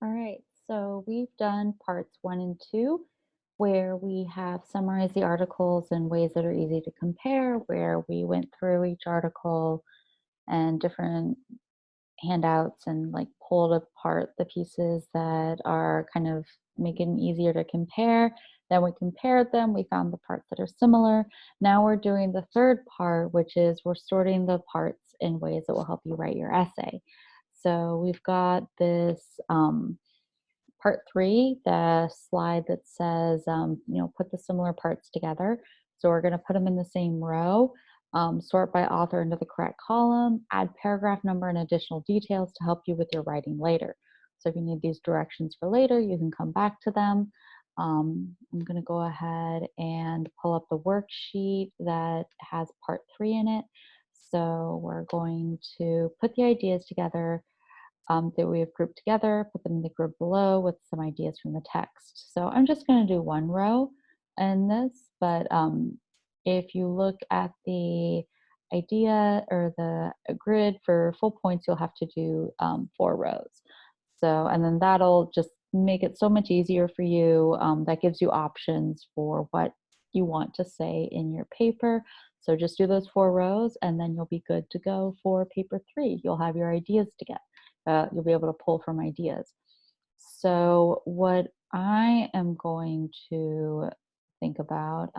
All right, so we've done parts one and two, where we have summarized the articles in ways that are easy to compare, where we went through each article and different handouts and like pulled apart the pieces that are kind of making it easier to compare. Then we compared them, we found the parts that are similar. Now we're doing the third part, which is we're sorting the parts in ways that will help you write your essay. So we've got this part three, the slide that says, put the similar parts together. So we're going to put them in the same row, sort by author into the correct column, add paragraph number and additional details to help you with your writing later. So if you need these directions for later, you can come back to them. I'm going to go ahead and pull up the worksheet that has part three in it. So we're going to put the ideas together that we have grouped together, put them in the group below with some ideas from the text. So I'm just going to do one row in this, but if you look at the idea or the grid for full points, you'll have to do 4 rows. So, and then that'll just make it so much easier for you. That gives you options for what you want to say in your paper. So just do those 4 rows and then you'll be good to go for paper three. You'll have your ideas together. You'll be able to pull from ideas. So what I am going to think about,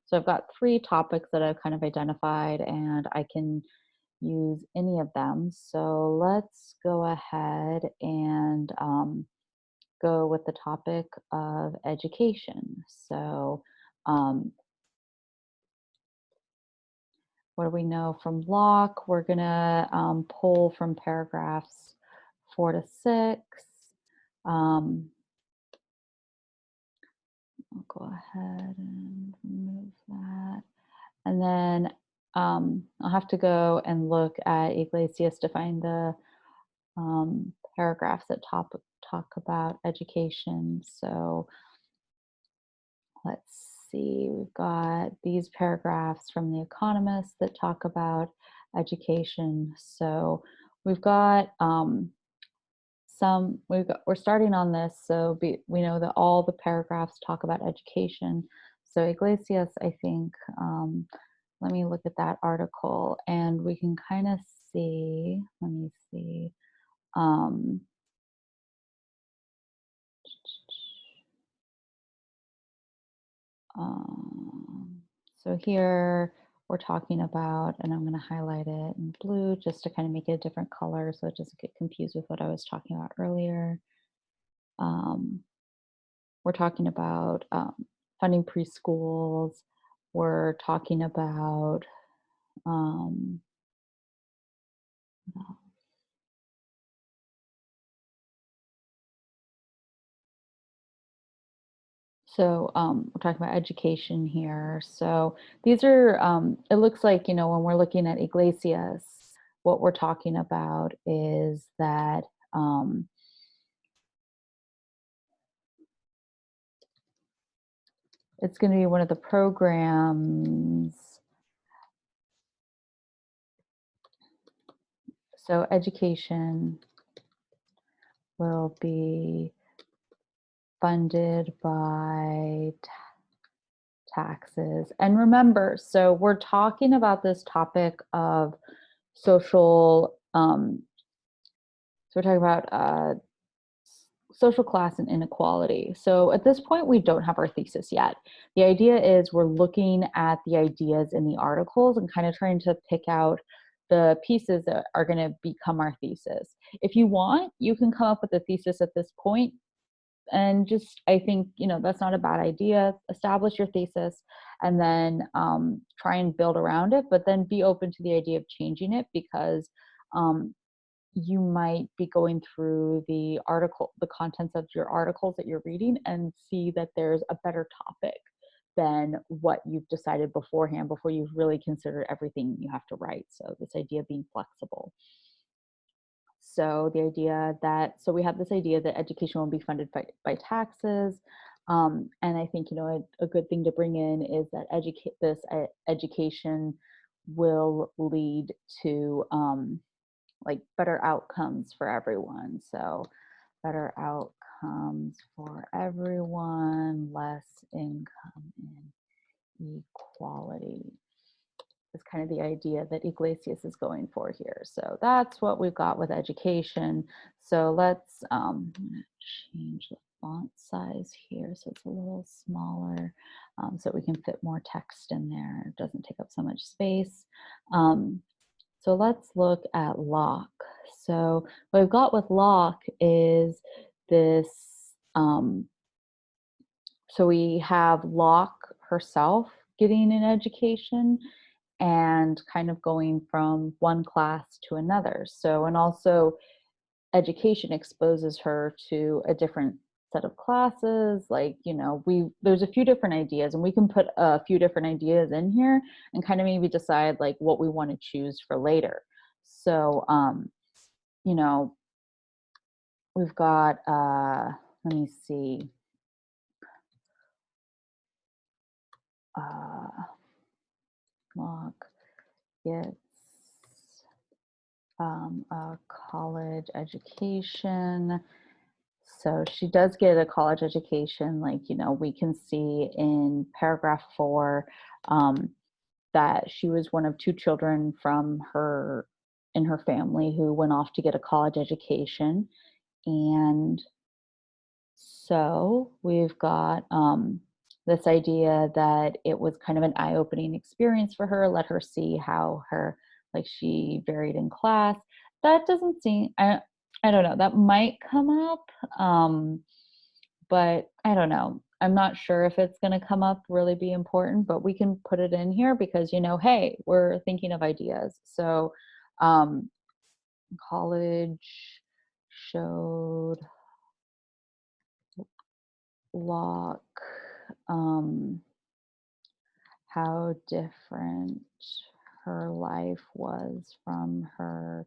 so I've got 3 topics that I've kind of identified and I can use any of them. So let's go ahead and go with the topic of education. So um, what do we know from Locke? We're gonna pull from paragraphs 4 to 6. Um, I'll go ahead and remove that. And then I'll have to go and look at Iglesias to find the paragraphs that talk about education. So let's see, we've got these paragraphs from The Economist that talk about education. So we've got we're starting on this, so we know that all the paragraphs talk about education. So Iglesias, I think, let me look at that article and we can kind of see, let me see. Um, um, so here we're talking about, and I'm going to highlight it in blue just to kind of make it a different color so it doesn't get confused with what I was talking about earlier. Um, We're talking about funding preschools. We're talking about um, we're talking about education here. So these are it looks like, when we're looking at Iglesias, what we're talking about is that it's going to be one of the programs. So education will be funded by taxes. And remember, so we're talking about this topic of social, so we're talking about social class and inequality. So at this point, we don't have our thesis yet. The idea is we're looking at the ideas in the articles and kind of trying to pick out the pieces that are going to become our thesis. If you want, you can come up with a thesis at this point, and just I think that's not a bad idea. Establish your thesis and then try and build around it, but then be open to the idea of changing it, because um, you might be going through the contents of your articles that you're reading and see that there's a better topic than what you've decided beforehand before you've really considered everything you have to write. So this idea of being flexible. So the idea that, so we have this idea that education will be funded by taxes. And I think, a good thing to bring in is that education will lead to like better outcomes for everyone. So better outcomes for everyone, less income inequality is kind of the idea that Iglesias is going for here. So that's what we've got with education. So let's change the font size here so it's a little smaller so we can fit more text in there. It doesn't take up so much space. So let's look at Locke. So what we've got with Locke is this, so we have Locke herself getting an education and kind of going from one class to another. So, and also education exposes her to a different set of classes. Like, you know, there's a few different ideas, and we can put a few different ideas in here and kind of maybe decide like what we want to choose for later. So, you know, we've got, let me see, Locke gets a college education. So she does get a college education. Like, you know, we can see in paragraph 4 that she was one of 2 children in her family who went off to get a college education. And so we've got this idea that it was kind of an eye-opening experience for her, let her see how she varied in class. That doesn't seem, I don't know, that might come up, but I don't know. I'm not sure if it's going to come up, really be important, but we can put it in here because, you know, hey, we're thinking of ideas. So college showed Locke how different her life was from her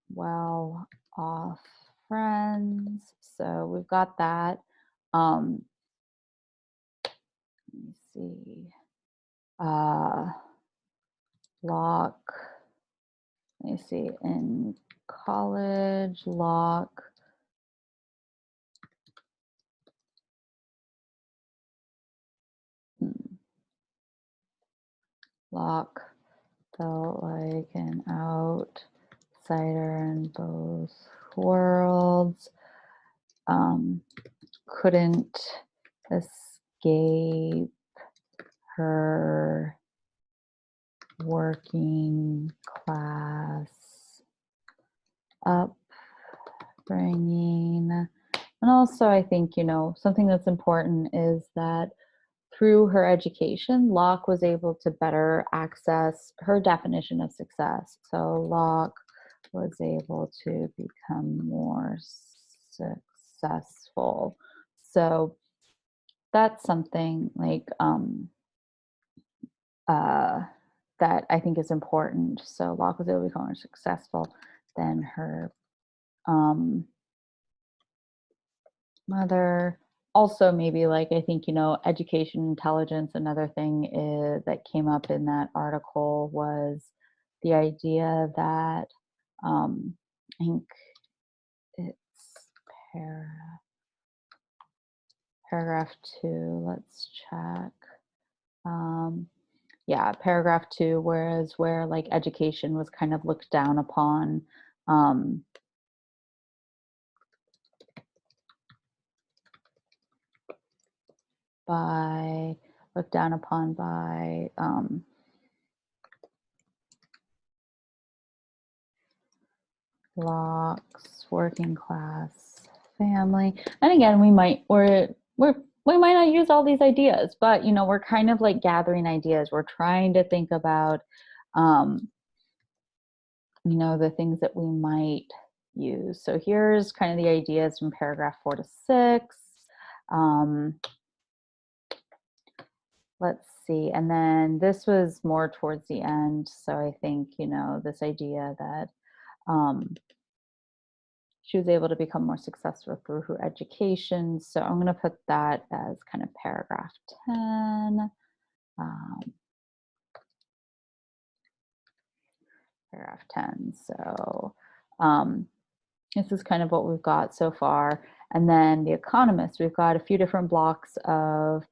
well-off friends. So we've got that. Let me see. Locke, let me see, in college, Locke Locke felt like an outsider in both worlds, couldn't escape her working class upbringing. And also, I think, you know, something that's important is that through her education, Locke was able to better access her definition of success. So Locke was able to become more successful. So that's something like that I think is important. So Locke was able to become more successful than her mother. Also, maybe like I think, you know, education intelligence, another thing that came up in that article was the idea that I think it's paragraph 2, let's check. Yeah, paragraph 2, where like education was kind of looked down upon, by Locke's working class family. And again, we might not use all these ideas, but you know, we're kind of like gathering ideas. We're trying to think about you know, the things that we might use. So here's kind of the ideas from paragraph 4 to 6. Let's see. And then this was more towards the end. So I think, you know, this idea that she was able to become more successful through her education. So I'm going to put that as kind of paragraph 10. Paragraph 10. So This is kind of what we've got so far. And then The Economist, we've got a few different blocks of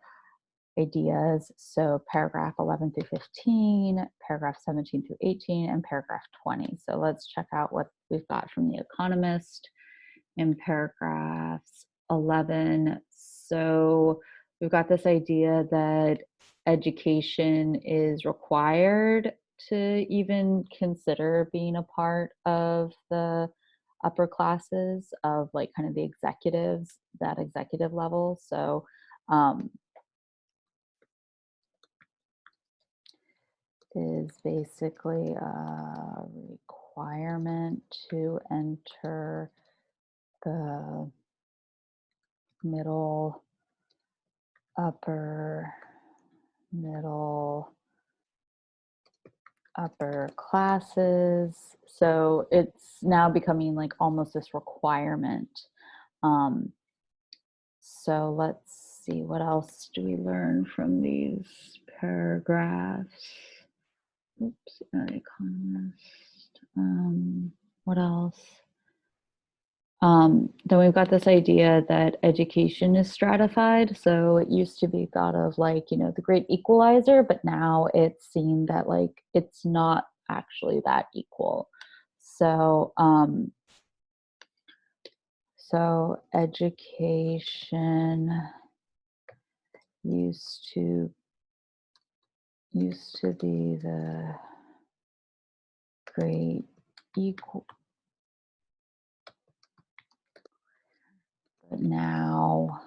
ideas. So paragraph 11 through 15, paragraph 17 through 18, and paragraph 20. So let's check out what we've got from The Economist in paragraphs 11. So we've got this idea that education is required to even consider being a part of the upper classes of like kind of the executives, that executive level. So is basically a requirement to enter the middle, upper, middle, upper classes. So it's now becoming like almost this requirement. Um, so let's see, what else do we learn from these paragraphs? Oops, Economist. What else? Then we've got this idea that education is stratified. So it used to be thought of like, you know, the great equalizer, but now it's seen that like it's not actually that equal. So, so education used to be the great equal, but now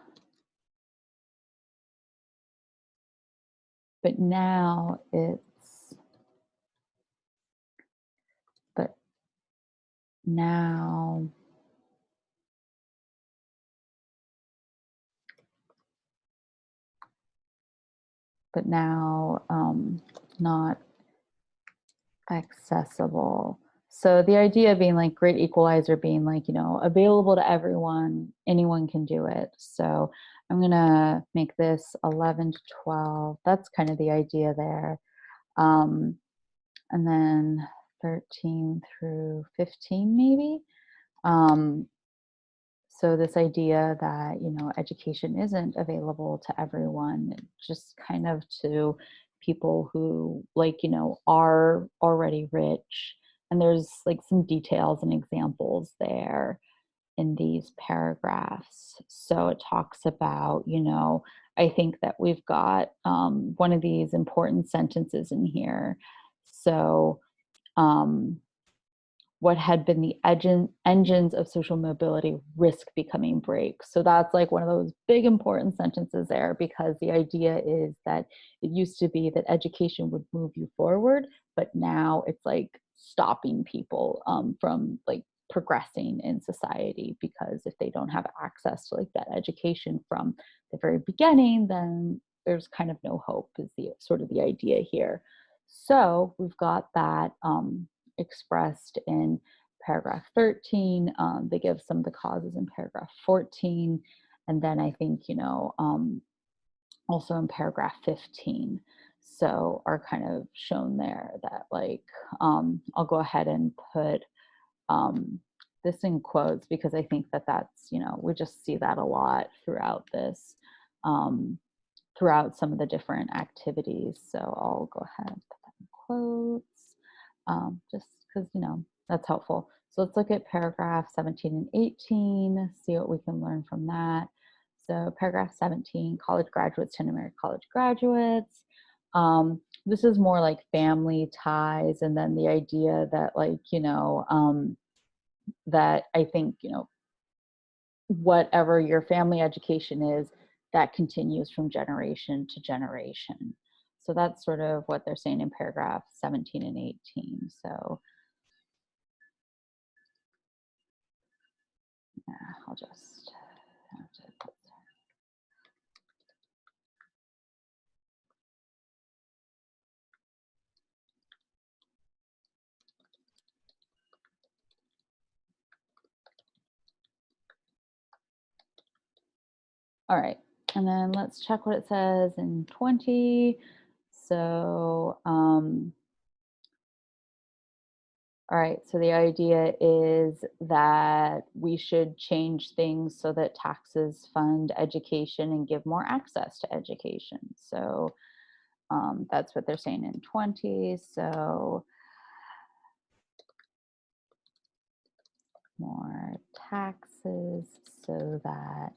it's, but now not accessible. So the idea being like great equalizer being like, you know, available to everyone, anyone can do it. So I'm gonna make this 11 to 12. That's kind of the idea there. And then 13 through 15 maybe. So this idea that, you know, education isn't available to everyone, just kind of to people who like, you know, are already rich. And there's like some details and examples there in these paragraphs. So it talks about, you know, I think that we've got one of these important sentences in here. So what had been the engines of social mobility risk becoming brakes. So that's like one of those big important sentences there, because the idea is that it used to be that education would move you forward, but now it's like stopping people from like progressing in society, because if they don't have access to like that education from the very beginning, then there's kind of no hope, is the sort of the idea here. So we've got that expressed in paragraph 13. They give some of the causes in paragraph 14. And then I think, you know, also in paragraph 15. So are kind of shown there that like, I'll go ahead and put this in quotes, because I think that that's, you know, we just see that a lot throughout this, throughout some of the different activities. So I'll go ahead and put that in quotes, just because, you know, that's helpful. So let's look at paragraph 17 and 18, see what we can learn from that. So paragraph 17, college graduates tend to marry college graduates. This is more like family ties, and then the idea that like, you know, that I think, you know, whatever your family education is, that continues from generation to generation. So that's sort of what they're saying in paragraph 17 and 18. So yeah, I'll just have to put. All right, and then let's check what it says in 20. So All right, so the idea is that we should change things so that taxes fund education and give more access to education. So that's what they're saying in 20. So more taxes so that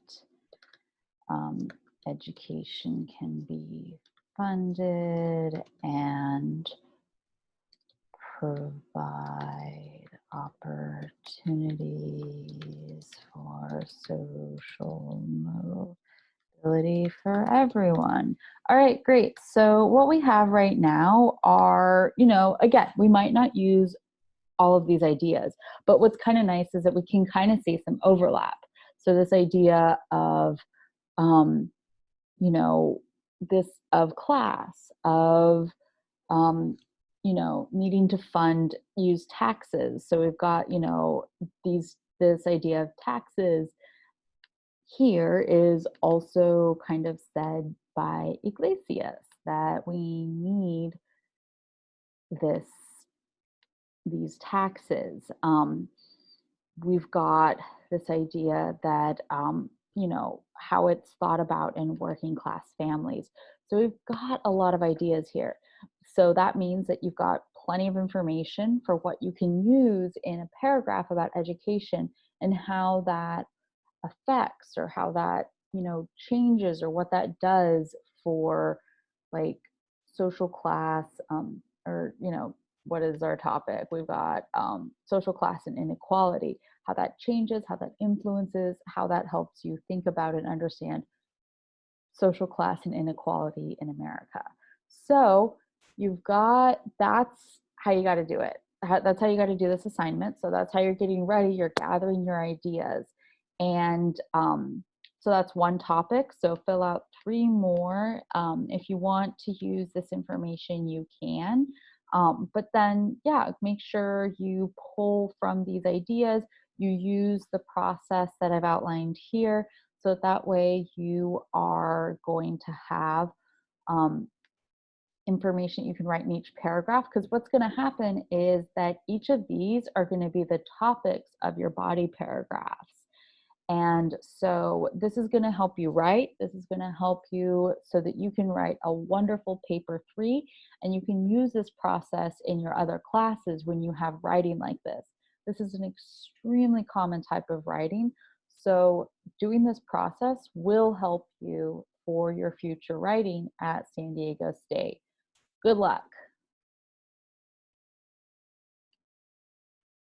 education can be funded and provide opportunities for social mobility for everyone. All right, great. So what we have right now are, again, we might not use all of these ideas, but what's kind of nice is that we can kind of see some overlap. So this idea of, um, this of class, of needing to use taxes. So we've got, this idea of taxes here is also kind of said by Iglesias that we need this these taxes. We've got this idea that how it's thought about in working class families. So we've got a lot of ideas here. So that means that you've got plenty of information for what you can use in a paragraph about education and how that affects or how that changes or what that does for like social class, or what is our topic? We've got social class and inequality, how that changes, how that influences, how that helps you think about and understand social class and inequality in America. So that's how you got to do it. That's how you got to do this assignment. So that's how you're getting ready. You're gathering your ideas. And so that's one topic. So fill out 3 more. If you want to use this information, you can. But then, yeah, make sure you pull from these ideas. You use the process that I've outlined here. So that way you are going to have information you can write in each paragraph, because what's going to happen is that each of these are going to be the topics of your body paragraphs. And so this is going to help you write. This is going to help you so that you can write a wonderful paper 3, and you can use this process in your other classes when you have writing like this. This is an extremely common type of writing. So doing this process will help you for your future writing at San Diego State. Good luck.